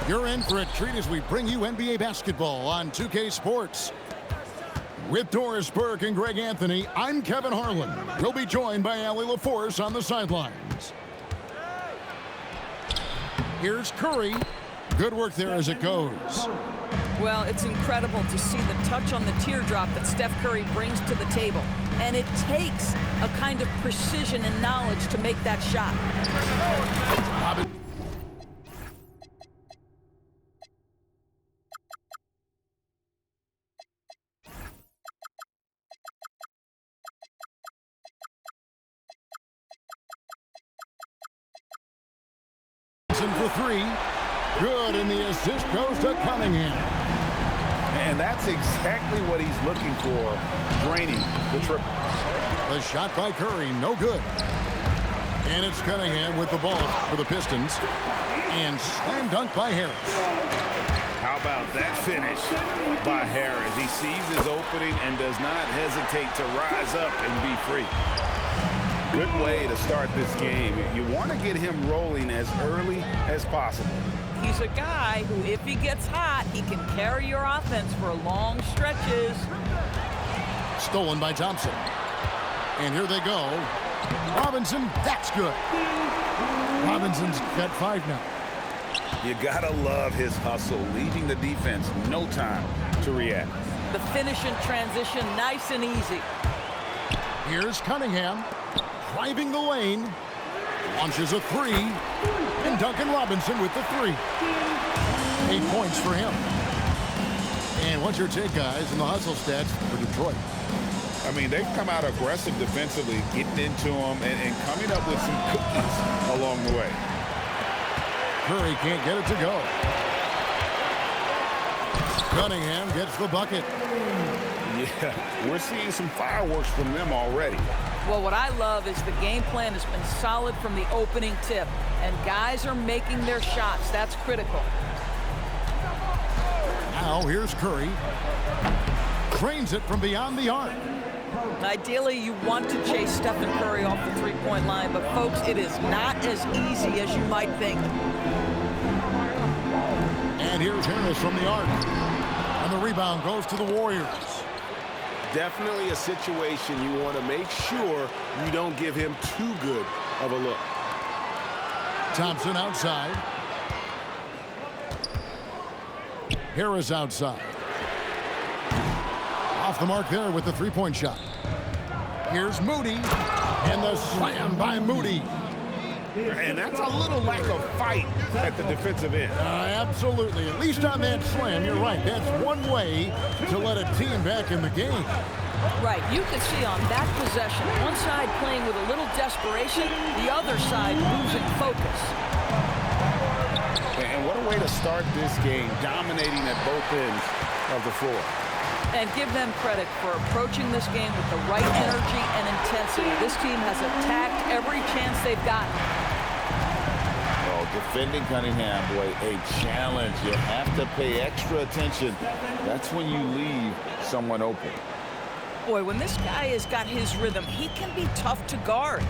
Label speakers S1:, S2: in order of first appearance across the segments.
S1: You're in for a treat as we bring you NBA basketball on 2K Sports. With Doris Burke and Greg Anthony, I'm Kevin Harlan. We'll be joined by Allie LaForce on the sidelines. Here's Curry. Good work there as it goes.
S2: Well, it's incredible to see the touch on the teardrop that Steph Curry brings to the table. And it takes a kind of precision and knowledge to make that shot.
S1: For three. Good, and the assist goes to Cunningham.
S3: And that's exactly what he's looking for, draining the triple.
S1: The shot by Curry, no good. And it's Cunningham with the ball for the Pistons. And slam dunk by Harris.
S3: How about that finish by Harris? He sees his opening and does not hesitate to rise up and be free. Good way to start this game. You want to get him rolling as early as possible.
S2: He's a guy who, if he gets hot, he can carry your offense for long stretches.
S1: Stolen by Thompson. And here they go. Robinson, that's good. Robinson's got 5 now.
S3: You gotta love his hustle, leaving the defense no time to react.
S2: The finish in transition, nice and easy.
S1: Here's Cunningham. Driving the lane, launches a 3, and Duncan Robinson with the 3. 8 points for him. And what's your take, guys, in the hustle stats for Detroit?
S3: I mean, they've come out aggressive defensively, getting into them and coming up with some cookies along the way.
S1: Curry can't get it to go. Cunningham gets the bucket.
S3: Yeah, we're seeing some fireworks from them already.
S2: Well, what I love is the game plan has been solid from the opening tip, and guys are making their shots. That's critical.
S1: Now here's Curry. Trains it from beyond the arc.
S2: Ideally, you want to chase Stephen Curry off the three-point line, but folks, it is not as easy as you might think.
S1: And here's Harris from the arc. And the rebound goes to the Warriors.
S4: Definitely a situation you want to make sure you don't give him too good of a look.
S1: Thompson outside. Harris outside. Off the mark there with the three-point shot. Here's Moody. And the slam by Moody.
S3: And that's a little lack of fight at the defensive end.
S1: Absolutely. At least on that slam, you're right. That's one way to let a team back in the game.
S2: Right. You can see on that possession, one side playing with a little desperation, the other side losing focus.
S3: And what a way to start this game, dominating at both ends of the floor.
S2: And give them credit for approaching this game with the right energy and intensity. This team has attacked every chance they've gotten.
S3: Defending Cunningham, boy, a challenge. You have to pay extra attention. That's when you leave someone open.
S2: Boy, when this guy has got his rhythm, he can be tough to guard.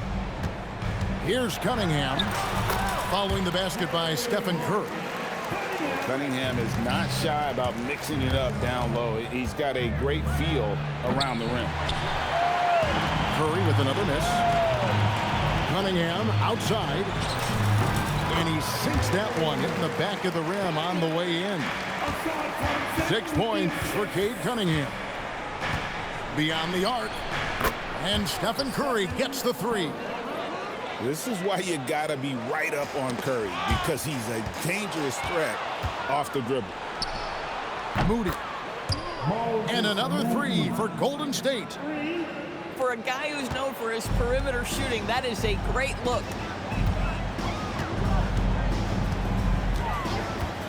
S1: Here's Cunningham, following the basket by Stephen Curry.
S3: Cunningham is not shy about mixing it up down low. He's got a great feel around the rim.
S1: Curry with another miss. Cunningham outside. And he sinks that one, hitting the back of the rim on the way in. 6 points for Cade Cunningham. Beyond the arc. And Stephen Curry gets the 3.
S3: This is why you got to be right up on Curry, because he's a dangerous threat off the dribble.
S1: Moody. And another 3 for Golden State.
S2: For a guy who's known for his perimeter shooting, that is a great look.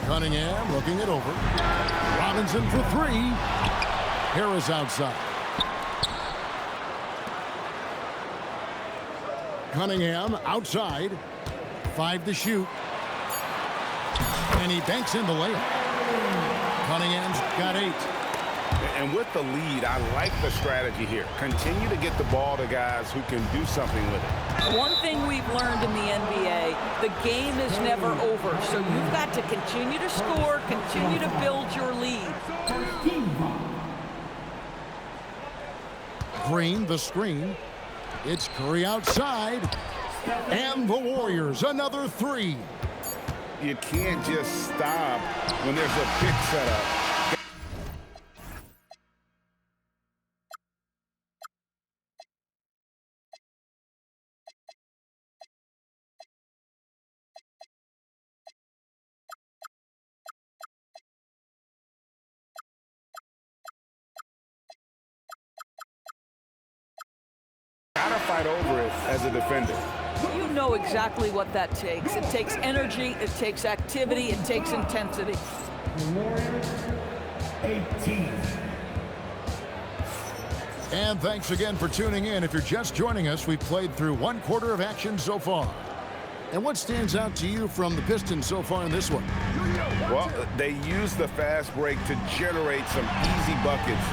S1: Cunningham looking it over. Robinson for 3. Harris outside. Cunningham outside. 5 to shoot. And he banks in the layup. Cunningham's got 8.
S3: And with the lead, I like the strategy here. Continue to get the ball to guys who can do something with it.
S2: One thing we've learned in the NBA, the game is never over. So you've got to continue to score, continue to build your lead.
S1: Green, the screen. It's Curry outside. And the Warriors, another three.
S3: You can't just stop when there's a pick set up. Gotta fight over it as a defender.
S2: You know exactly what that takes. It takes energy, it takes activity, it takes intensity.
S5: Warriors, 18.
S1: And thanks again for tuning in. If you're just joining us, we've played through one quarter of action so far. And what stands out to you from the Pistons so far in this one?
S3: Well, they used the fast break to generate some easy buckets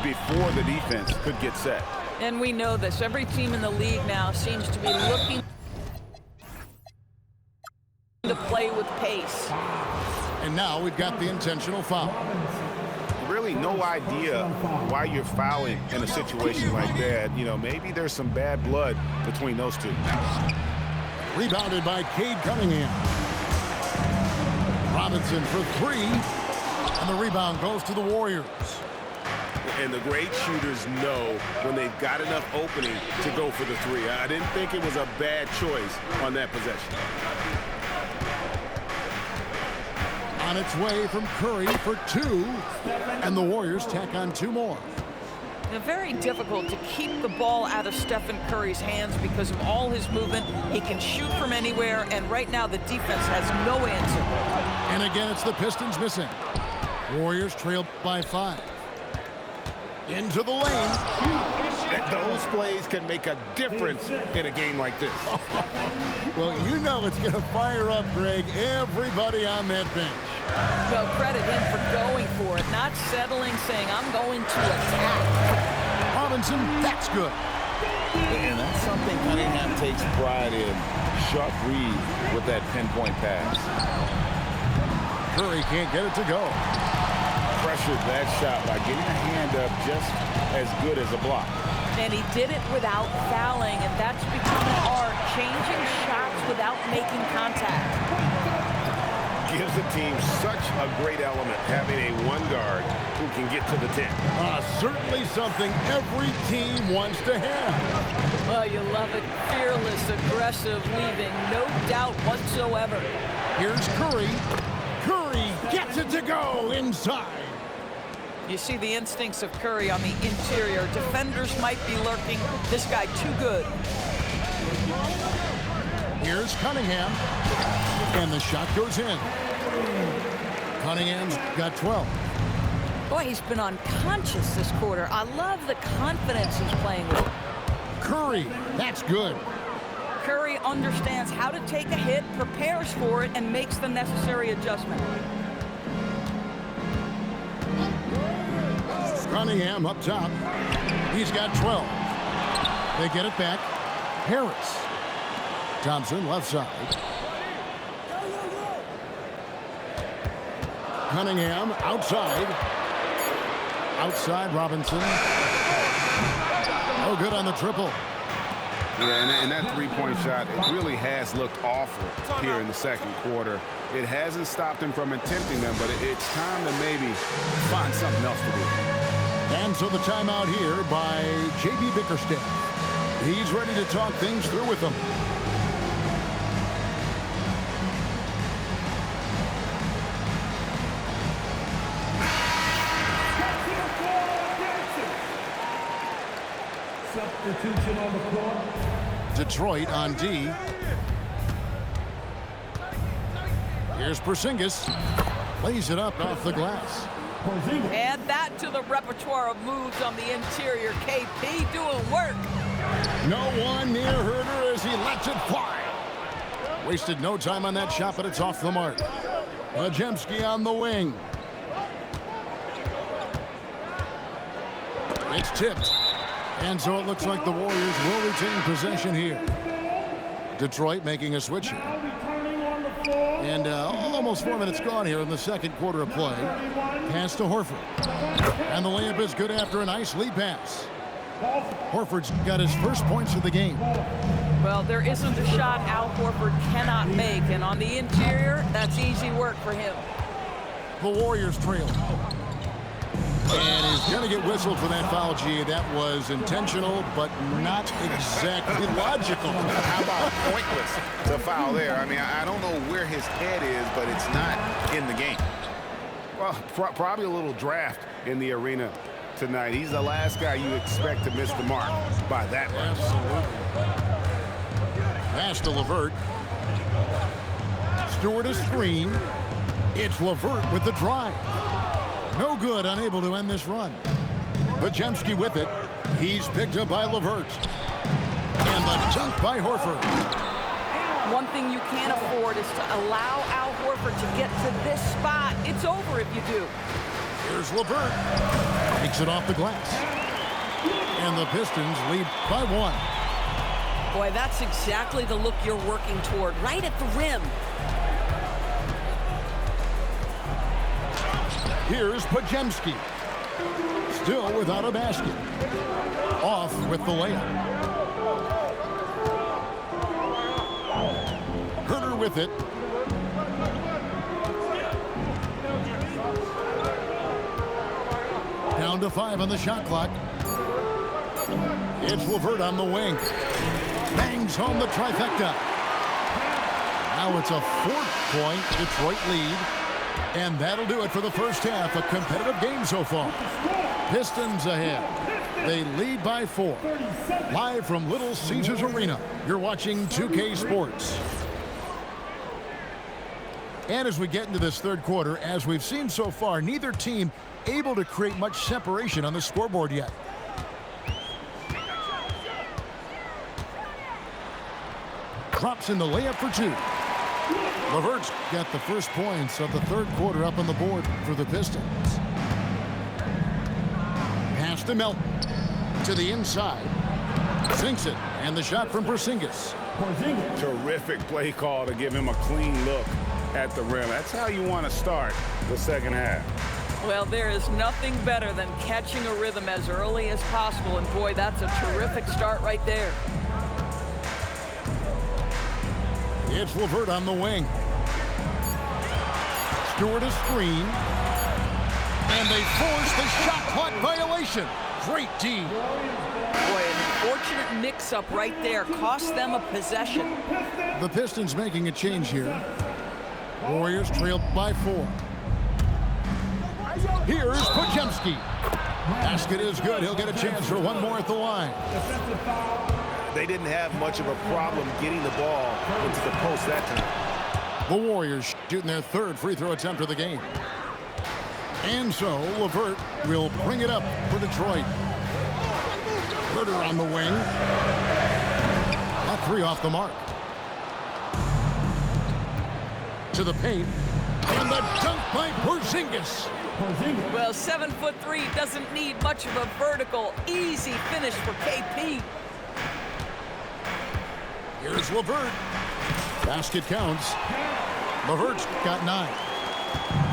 S3: before the defense could get set.
S2: And we know this. Every team in the league now seems to be looking to play with pace.
S1: And now we've got the intentional foul.
S3: Really no idea why you're fouling in a situation like that. You know, maybe there's some bad blood between those two.
S1: Rebounded by Cade Cunningham. Robinson for three. And the rebound goes to the Warriors.
S4: And the great shooters know when they've got enough opening to go for the three. I didn't think it was a bad choice on that possession.
S1: On its way from Curry for two. And the Warriors tack on two more.
S2: Very difficult to keep the ball out of Stephen Curry's hands because of all his movement. He can shoot from anywhere, and right now the defense has no answer.
S1: And again, it's the Pistons missing. Warriors trail by 5. Into the lane.
S4: Those plays can make a difference in a game like this.
S1: Well, you know it's going to fire up, Greg, everybody on that bench.
S2: Well, credit him for going for it, not settling, saying, I'm going to attack.
S1: Robinson, that's good.
S3: And that's something Cunningham takes pride in. Sharp read with that pinpoint pass.
S1: Curry can't get it to go.
S3: Pressured that shot by getting a hand up just as good as a block.
S2: And he did it without fouling, and that's become an art, changing shots without making contact.
S3: Gives the team such a great element having a one guard who can get to the 10.
S1: Certainly something every team wants to have.
S2: Well, you love it. Fearless, aggressive, leaving no doubt whatsoever.
S1: Here's Curry. Curry gets it to go inside.
S2: You see the instincts of Curry on the interior. Defenders might be lurking. This guy too good.
S1: Here's Cunningham. And the shot goes in. Cunningham's got 12.
S2: Boy, he's been unconscious this quarter. I love the confidence he's playing with.
S1: Curry, that's good.
S2: Curry understands how to take a hit, prepares for it, and makes the necessary adjustment.
S1: Cunningham up top. He's got 12. They get it back. Harris. Thompson left side. Cunningham outside. Outside Robinson. Oh, good on the triple.
S3: Yeah, and that three-point shot, it really has looked awful here in the second quarter. It hasn't stopped him from attempting them, but it's time to maybe find something else to do.
S1: And so the timeout here by J.B. Bickerstaff. He's ready to talk things through with them.
S5: Substitution on the court.
S1: Detroit on D. Here's Porzingis. Lays it up off the glass.
S2: Add that to the repertoire of moves on the interior. KP doing work.
S1: No one near Herder as he lets it fly. Wasted no time on that shot, but it's off the mark. Majemski on the wing. It's tipped. And so it looks like the Warriors will retain possession here. Detroit making a switch here. And almost 4 minutes gone here in the second quarter of play. Pass to Horford. And the layup is good after a nice lead pass. Horford's got his first points of the game.
S2: Well, there isn't a shot Al Horford cannot make. And on the interior, that's easy work for him.
S1: The Warriors trail. And he's going to get whistled for that foul, G. That was intentional, but not exactly logical.
S3: How about pointless to foul there? I mean, I don't know where his head is, but it's not in the game. Well, probably a little draft in the arena tonight. He's the last guy you expect to miss the mark by that much.
S1: Pass to LeVert. Stewart a screen. It's LeVert with the drive. No good, unable to end this run. Podziemski with it. He's picked up by LeVert. And the dunk by Horford.
S2: One thing you can't afford is to allow Al Horford to get to this spot. It's over if you do.
S1: Here's LeVert. Takes it off the glass. And the Pistons lead by 1.
S2: Boy, that's exactly the look you're working toward, right at the rim.
S1: Here's Podziemski. Still without a basket. Off with the layup. Herter with it. Down to 5 on the shot clock. It's LeVert on the wing. Bangs home the trifecta. Now it's a 4-point Detroit lead. And that'll do it for the first half. A competitive game so far. Pistons ahead. They lead by 4. Live from Little Caesars Arena, you're watching 2K Sports. And as we get into this third quarter, as we've seen so far, neither team able to create much separation on the scoreboard yet. Drops in the layup for 2. LeVert's got the first points of the third quarter up on the board for the Pistons. Pass to Melton. To the inside. Sinks it. And the shot from Porzingis.
S3: Terrific play call to give him a clean look at the rim. That's how you want to start the second half.
S2: Well, there is nothing better than catching a rhythm as early as possible. And boy, that's a terrific start right there.
S1: It's LeVert on the wing. Stewart a screen. And they force the shot clock violation. Great D.
S2: Boy, an unfortunate mix-up right there cost them a possession.
S1: The Pistons making a change here. Warriors trailed by 4. Here's Podziemski. Basket is good. He'll get a chance for one more at the line.
S4: They didn't have much of a problem getting the ball into the post that time.
S1: The Warriors shooting their third free throw attempt of the game. And so LeVert will bring it up for Detroit. Herter on the wing. That 3 off the mark. To the paint. And the dunk by Porzingis.
S2: Well, 7'3" doesn't need much of a vertical. Easy finish for KP.
S1: Here's LeVert. Basket counts. LeVert's got 9.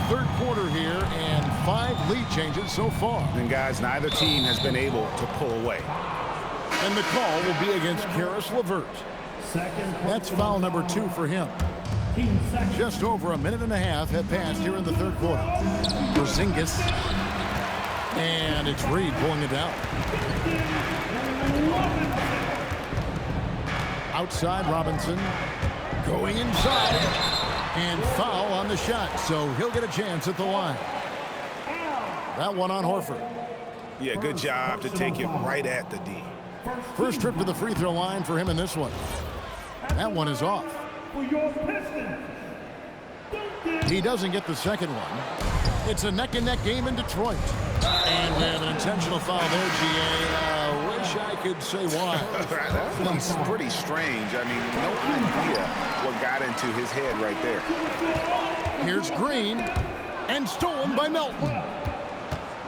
S1: Third quarter here and 5 lead changes so far.
S3: And guys, neither team has been able to pull away.
S1: And the call will be against Caris LeVert. That's foul number 2 for him. Just over a minute and a half have passed here in the third quarter. Porzingis. And it's Reed pulling it down. Outside Robinson. Going inside. And foul on the shot. So he'll get a chance at the line. That one on Horford.
S4: Yeah, good job to take it right at the D.
S1: First trip to the free throw line for him in this one. That one is off. He doesn't get the second one. It's a neck-and-neck game in Detroit. And we have an intentional foul there, GA. Wish I could say why.
S3: That's pretty strange. I mean, no idea what got into his head right there.
S1: Here's Green. And stolen by Melton.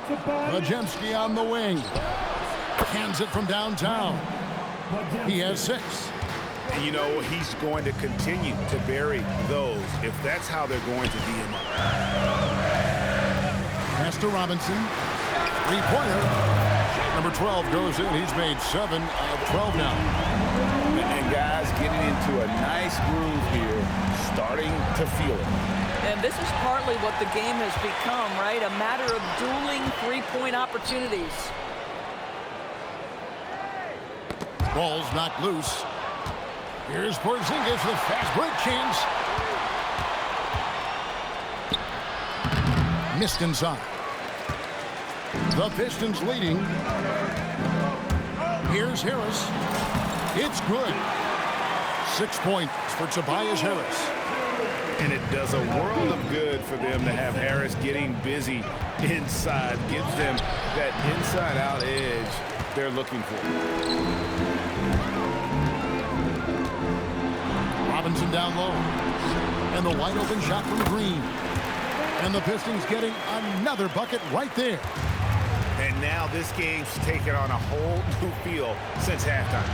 S1: Podziemski on the wing. Hands it from downtown. He has 6.
S4: And you know, he's going to continue to bury those if that's how they're going to D him up.
S1: Pass to Robinson. 3-pointer. Number 12 goes in. He's made 7 of 12 now.
S3: And guys getting into a nice groove here, starting to feel it.
S2: And this is partly what the game has become, right? A matter of dueling three-point opportunities.
S1: Ball's knocked loose. Here's Porzingis with fast break chance. Missed inside. The Pistons leading. Here's Harris. It's good. 6 points for Tobias Harris.
S3: And it does a world of good for them to have Harris getting busy inside. Gives them that inside-out edge they're looking for.
S1: Robinson down low. And the wide open shot from Green. And the Pistons getting another bucket right there.
S3: And now this game's taken on a whole new feel since halftime.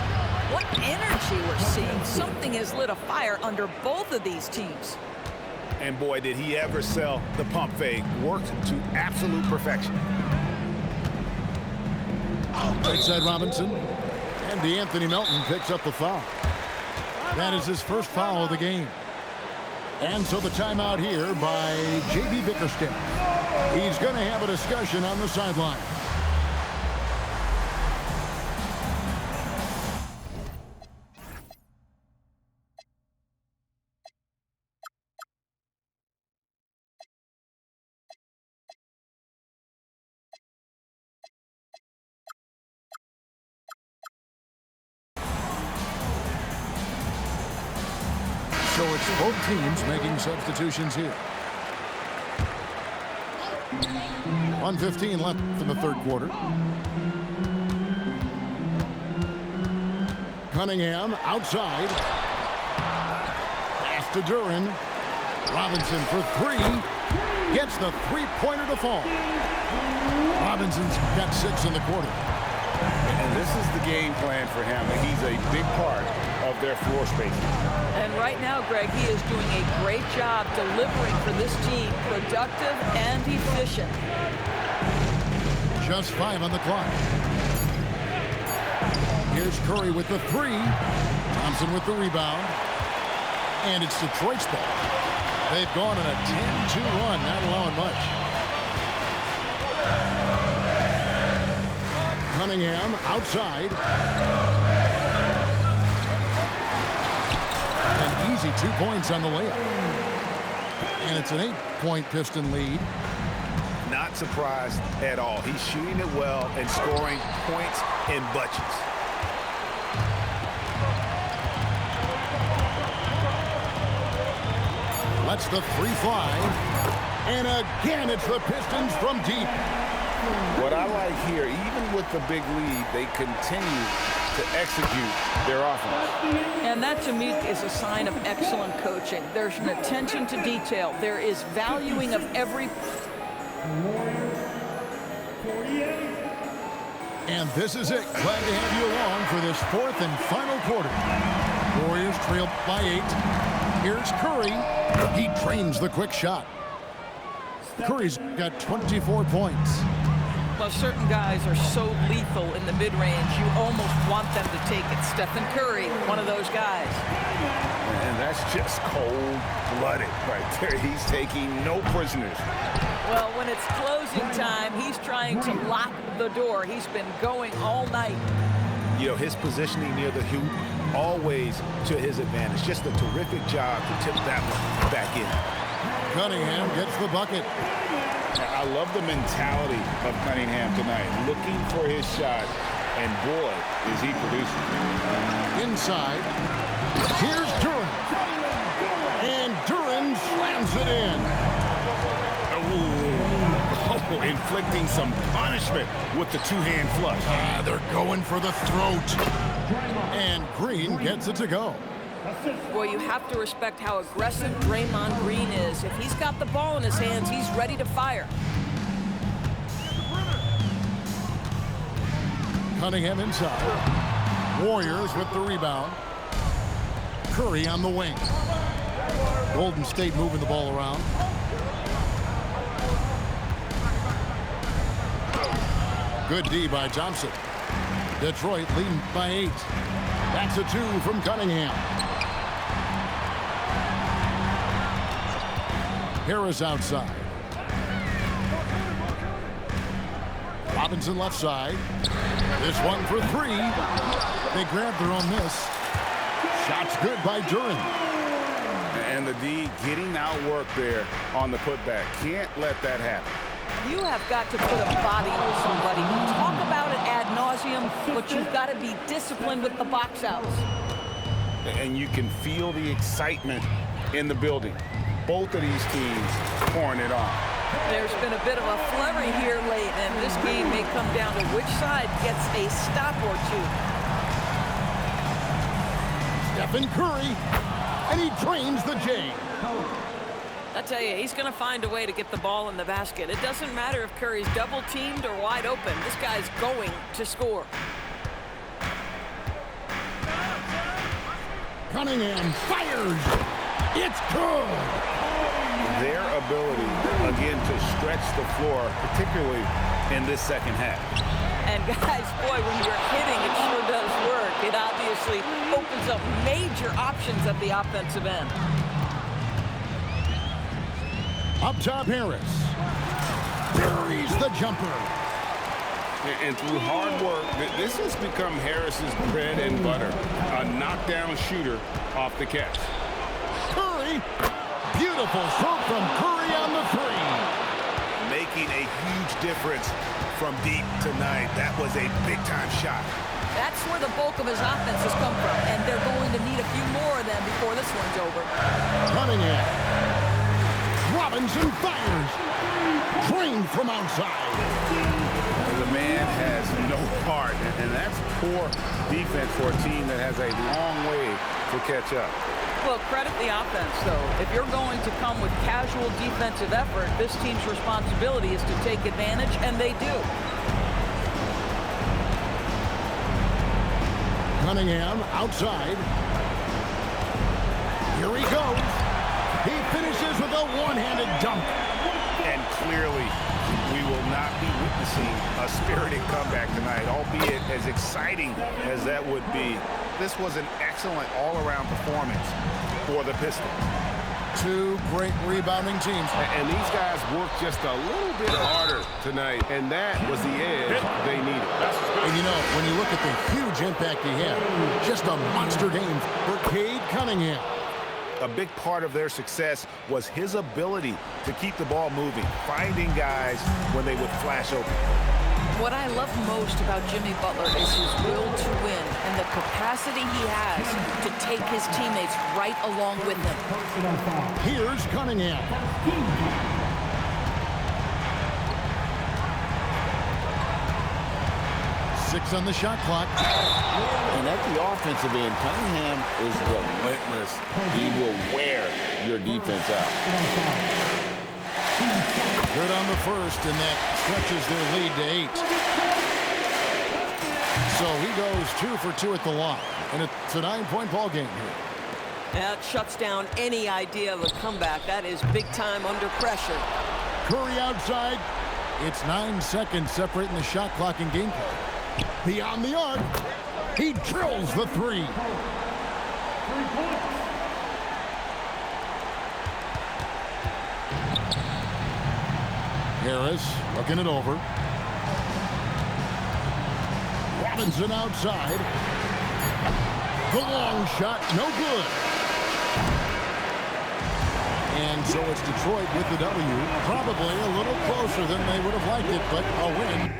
S2: What energy we're seeing. Something has lit a fire under both of these teams.
S3: And boy, did he ever sell the pump fake. Worked to absolute perfection.
S1: Right side Robinson. And DeAnthony Melton picks up the foul. That is his first foul of the game. And so the timeout here by J.B. Bickerstaff. He's going to have a discussion on the sideline. So it's both teams making substitutions here. 1:15 left in the third quarter. Cunningham outside. Pass to Duren. Robinson for 3. Gets the three-pointer to fall. Robinson's got 6 in the quarter.
S3: And this is the game plan for him. He's a big part of their floor spacing.
S2: And right now, Greg, he is doing a great job delivering for this team. Productive and efficient.
S1: Just 5 on the clock. Here's Curry with the 3. Thompson with the rebound. And it's Detroit's ball. They've gone on a 10-2 run, not allowing much. Cunningham outside. An easy 2 points on the layup. And it's an 8-point Piston lead.
S3: Not surprised at all. He's shooting it well and scoring points in bunches.
S1: Lets the 3 fly. And again, it's the Pistons from deep.
S3: What I like here, even with the big lead, they continue to execute their offense.
S2: And that, to me, is a sign of excellent coaching. There's an attention to detail. There is valuing of every...
S1: And this is it. Glad to have you along for this 4th and final quarter. Warriors trail by 8. Here's Curry. He drains the quick shot. Curry's got 24 points.
S2: Well, certain guys are so lethal in the mid-range, you almost want them to take it. Stephen Curry, one of those guys.
S3: And that's just cold-blooded right there. He's taking no prisoners.
S2: Well, when it's closing time, he's trying to lock the door. He's been going all night.
S3: You know, his positioning near the hoop, always to his advantage. Just a terrific job to tip that one back in.
S1: Cunningham gets the bucket.
S3: I love the mentality of Cunningham tonight, looking for his shot, and boy, is he producing.
S1: Inside, here's Duren. And Duren slams it in.
S3: Oh, inflicting some punishment with the two-hand flush.
S1: They're going for the throat. And Green gets it to go.
S2: Well, you have to respect how aggressive Draymond Green is. If he's got the ball in his hands, he's ready to fire.
S1: Cunningham inside. Warriors with the rebound. Curry on the wing. Golden State moving the ball around. Good D by Thompson. Detroit leading by 8. That's a 2 from Cunningham. Harris outside. Robinson left side. This one for 3. They grab their own miss. Shots good by Duran.
S3: And the D getting outwork there on the putback. Can't let that happen.
S2: You have got to put a body on somebody. Talk about it ad nauseum, but you've got to be disciplined with the box outs.
S3: And you can feel the excitement in the building. Both of these teams pouring it on.
S2: There's been a bit of a flurry here late, and this game may come down to which side gets a stop or two.
S1: Stephen Curry, and he drains the J.
S2: I tell you, he's going to find a way to get the ball in the basket. It doesn't matter if Curry's double-teamed or wide open. This guy's going to score.
S1: Cunningham fires. It's good.
S3: Their ability, again, to stretch the floor, particularly in this second half.
S2: And guys, boy, when you're hitting, it sure does work. It obviously opens up major options at the offensive end.
S1: Up top, Harris. Buries the jumper.
S3: And through hard work, this has become Harris's bread and butter. A knockdown shooter off the catch.
S1: Curry. Beautiful stroke from Curry on the 3.
S4: Making a huge difference from deep tonight. That was a big-time shot.
S2: That's where the bulk of his offense has come from, and they're going to need a few more of them before this one's over.
S1: Cunningham. Robinson fires. Drained from outside.
S3: The man has no heart, and that's poor defense for a team that has a long way to catch up.
S2: Well, credit the offense, though. If you're going to come with casual defensive effort, this team's responsibility is to take advantage, and they do.
S1: Cunningham outside. Here he goes. He finishes with a one-handed dunk.
S3: And clearly, we will not be witnessing a spirited comeback tonight, albeit as exciting as that would be. This was an excellent all-around performance for the Pistons.
S1: 2 great rebounding teams.
S4: And these guys worked just a little bit harder tonight, and that was the edge they needed.
S1: And you know, when you look at the huge impact he had, just a monster game for Cade Cunningham.
S3: A big part of their success was his ability to keep the ball moving, finding guys when they would flash open.
S2: What I love most about Jimmy Butler is his will to win and the capacity he has to take his teammates right along with him.
S1: Here's Cunningham. 6 on the shot clock.
S6: And at the offensive end, Cunningham is relentless. He will wear your defense out.
S1: Good on the first, and that stretches their lead to 8. So he goes 2 for 2 at the line, and it's a 9-point ball game here.
S2: That shuts down any idea of a comeback. That is big time under pressure.
S1: Curry outside. It's 9 seconds separating the shot clock and gameplay. Beyond the arc, he drills the 3. Harris looking it over. Robinson outside. The long shot, no good. And so it's Detroit with the W. Probably a little closer than they would have liked it, but a win.